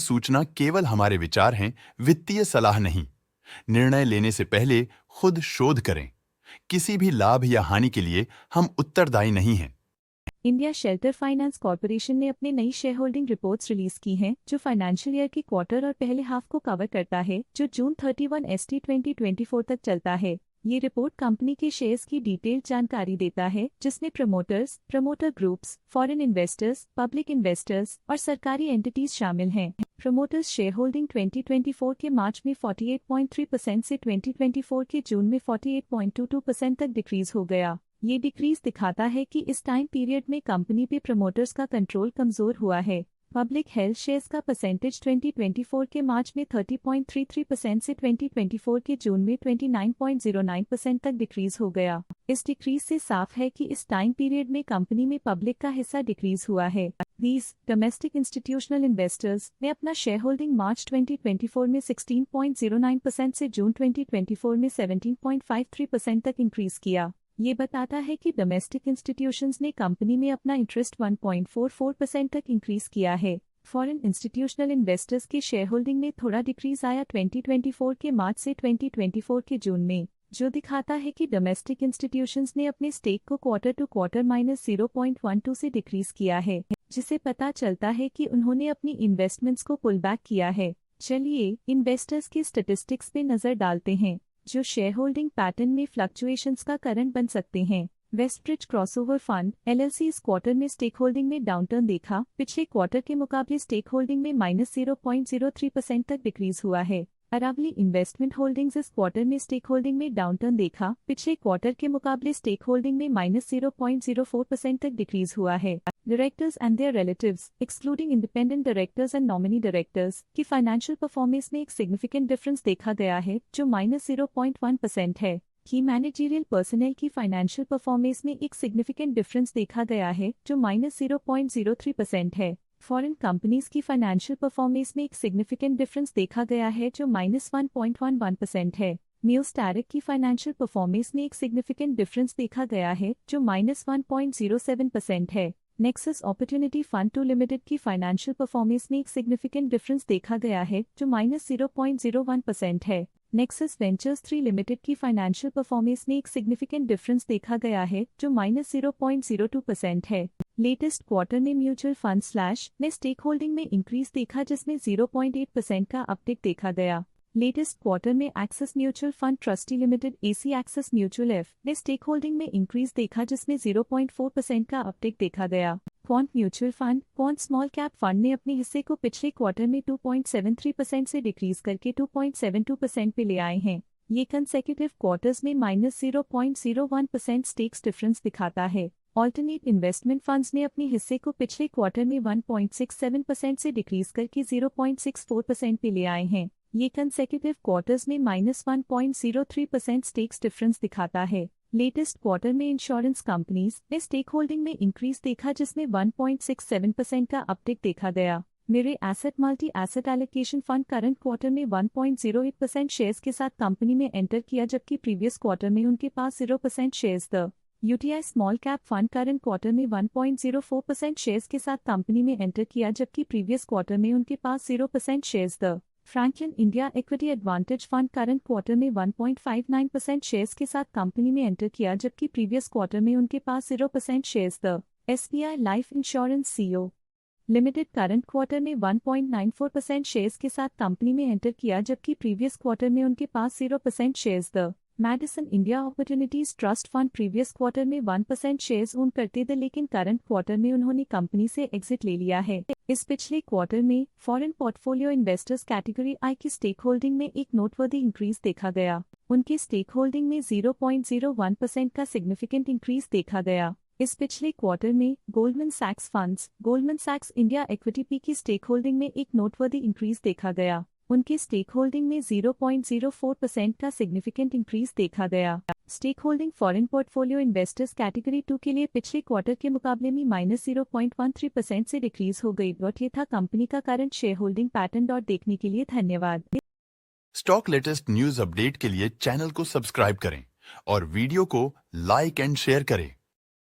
सूचना केवल हमारे विचार हैं, वित्तीय सलाह नहीं। निर्णय लेने से पहले खुद शोध करें। किसी भी लाभ या हानि के लिए हम उत्तरदायी नहीं हैं। इंडिया शेल्टर फाइनेंस कॉर्पोरेशन ने अपने नई शेयर होल्डिंग रिपोर्ट्स रिलीज की हैं, जो फाइनेंशियल ईयर के क्वार्टर और पहले हाफ को कवर करता है, जो जून 31 ST 2024 तक चलता है। ये रिपोर्ट कंपनी के शेयर्स की डिटेल्ड जानकारी देता है, जिसमें promoters, promoter groups, foreign investors, public investors और सरकारी एंटिटीज शामिल हैं। प्रमोटर्स शेयर होल्डिंग 2024 के मार्च में 48.3% से 2024 के जून में 48.22% तक डिक्रीज हो गया। ये डिक्रीज दिखाता है कि इस टाइम पीरियड में कंपनी पे प्रमोटर्स का कंट्रोल कमजोर हुआ है। पब्लिक हेल्थ शेयर्स का परसेंटेज 2024 के मार्च में 30.33% से 2024 के जून में 29.09% तक डिक्रीज हो गया। इस डिक्रीज से साफ है कि इस टाइम पीरियड में कंपनी में पब्लिक का हिस्सा डिक्रीज हुआ है। डोमेस्टिक इंस्टीट्यूशनल इन्वेस्टर्स ने अपना शेयर होल्डिंग मार्च 2024 में 16.09% से जून 2024 में 17.53% तक इंक्रीज किया। ये बताता है कि डोमेस्टिक इंस्टीट्यूशंस ने कंपनी में अपना इंटरेस्ट 1.44% तक इंक्रीज किया है। फॉरेन इंस्टीट्यूशनल इन्वेस्टर्स के शेयर होल्डिंग में थोड़ा डिक्रीज आया 2024 के मार्च से 2024 के जून में, जो दिखाता है कि डोमेस्टिक इंस्टीट्यूशंस ने अपने स्टेक को क्वार्टर टू क्वार्टर -0.12 से डिक्रीज किया है, जिसे पता चलता है कि उन्होंने अपनी इन्वेस्टमेंट्स को पुल बैक किया है। चलिए इन्वेस्टर्स की स्टैटिस्टिक्स पे नजर डालते हैं, जो शेयर होल्डिंग पैटर्न में फ्लक्चुएशंस का कारण बन सकते हैं। वेस्टब्रिज क्रॉसओवर फंड LLC इस क्वार्टर में स्टेक होल्डिंग में डाउनटर्न देखा। पिछले क्वार्टर के मुकाबले स्टेक होल्डिंग में -0.03% तक डिक्रीज हुआ है। अरावली इन्वेस्टमेंट होल्डिंग्स इस क्वार्टर में स्टेक होल्डिंग में डाउनटर्न देखा। पिछले क्वार्टर के मुकाबले स्टेक होल्डिंग में -0.04% तक डिक्रीज हुआ है। Directors and their relatives excluding independent directors and nominee directors की फाइनेंशियल परफॉर्मेंस में एक सिग्निफिकेंट डिफरेंस देखा गया है, जो -0.1% है। की मैनेजरियल पर्सनल की फाइनेंशियल परफॉर्मेंस में एक सिग्निफिकेंट डिफरेंस देखा गया है, जो -0.03% है। फॉरेन कंपनीज की फाइनेंशियल परफॉर्मेंस में एक सिग्निफिकेंट डिफरेंस देखा गया है, जो -1.11% है। म्यूस्टैरिक की फाइनेंशियल परफॉर्मेंस में एक सिग्निफिकेंट डिफरेंस देखा गया है, जो -1.07% है। नेक्सस अपॉर्चुनिटी फंड 2 लिमिटेड की फाइनेंशियल परफॉर्मेंस में एक सिग्निफिकेंट डिफरेंस देखा गया है, जो -0.01% है। नेक्सस वेंचर्स 3 लिमिटेड की फाइनेंशियल परफॉर्मेंस में एक सिग्निफिकेंट डिफरेंस देखा गया है, जो -0.02% है। लेटेस्ट क्वार्टर में म्यूचुअल फंड स्लैश ने स्टेक होल्डिंग में इंक्रीज देखा, जिसमें 0.8% का अपटिक देखा गया। लेटेस्ट क्वार्टर में axis mutual fund trustee limited AC axis mutual F ने स्टेक होल्डिंग में इंक्रीज देखा, जिसमें 0.4% का अपटिक देखा गया। Quant mutual fund quant small cap fund ने अपने हिस्से को पिछले क्वार्टर में 2.73% से डिक्रीज करके 2.72% पे ले आए हैं। ये कंसेक्यूटिव क्वार्टर्स में -0.01% स्टेक्स डिफरेंस दिखाता है। ऑल्टरनेट इन्वेस्टमेंट फंड्स ने अपने हिस्से को पिछले क्वार्टर में 1.67% से डिक्रीज करके 0.64% पे ले आए हैं। ये कंसेक्यूटिव क्वार्टर्स में -1.03% स्टेक्स डिफरेंस दिखाता है। लेटेस्ट क्वार्टर में इंश्योरेंस कंपनीज ने स्टेक होल्डिंग में इंक्रीज देखा, जिसमें 1.67% का अपटिक देखा गया। मेरे asset multi asset allocation fund current quarter में 1.08% शेयर्स के साथ कंपनी में एंटर किया, जबकि प्रीवियस क्वार्टर में उनके पास 0% shares the UTI small cap fund current quarter में 1.04% शेयर्स के साथ कंपनी में एंटर किया, जबकि प्रीवियस क्वार्टर में उनके पास 0% shares the Franklin India equity advantage fund current quarter में 1.59% शेयर्स के साथ कंपनी में एंटर किया, जबकि प्रीवियस क्वार्टर में उनके पास 0% shares the SBI life insurance CO limited current quarter में 1.94% शेयर्स के साथ कंपनी में एंटर किया, जबकि प्रीवियस क्वार्टर में उनके पास 0% shares the Madison India opportunities trust fund previous quarter में 1% शेयर्स ओन करते थे, लेकिन करंट क्वार्टर में उन्होंने कंपनी से एग्जिट ले लिया है। इस पिछले क्वार्टर में foreign portfolio investors category I की स्टेक होल्डिंग में एक नोटवर्दी इंक्रीज देखा गया। उनकी स्टेक होल्डिंग में 0.01% का सिग्निफिकेंट इंक्रीज देखा गया। इस पिछले क्वार्टर में गोल्डमैन सैक्स इंडिया इक्विटी P की स्टेक होल्डिंग में एक नोटवर्दी इंक्रीज देखा गया। उनकी स्टेक होल्डिंग में 0.04% का सिग्निफिकेंट इंक्रीज देखा गया। Stake holding foreign portfolio investors category 2 के लिए पिछले क्वार्टर के मुकाबले में -0.13% से डिक्रीज हो गई। ये था कंपनी का करंट शेयर होल्डिंग पैटर्न। देखने के लिए धन्यवाद। स्टॉक लेटेस्ट न्यूज अपडेट के लिए चैनल को सब्सक्राइब करें और वीडियो को लाइक एंड शेयर करें।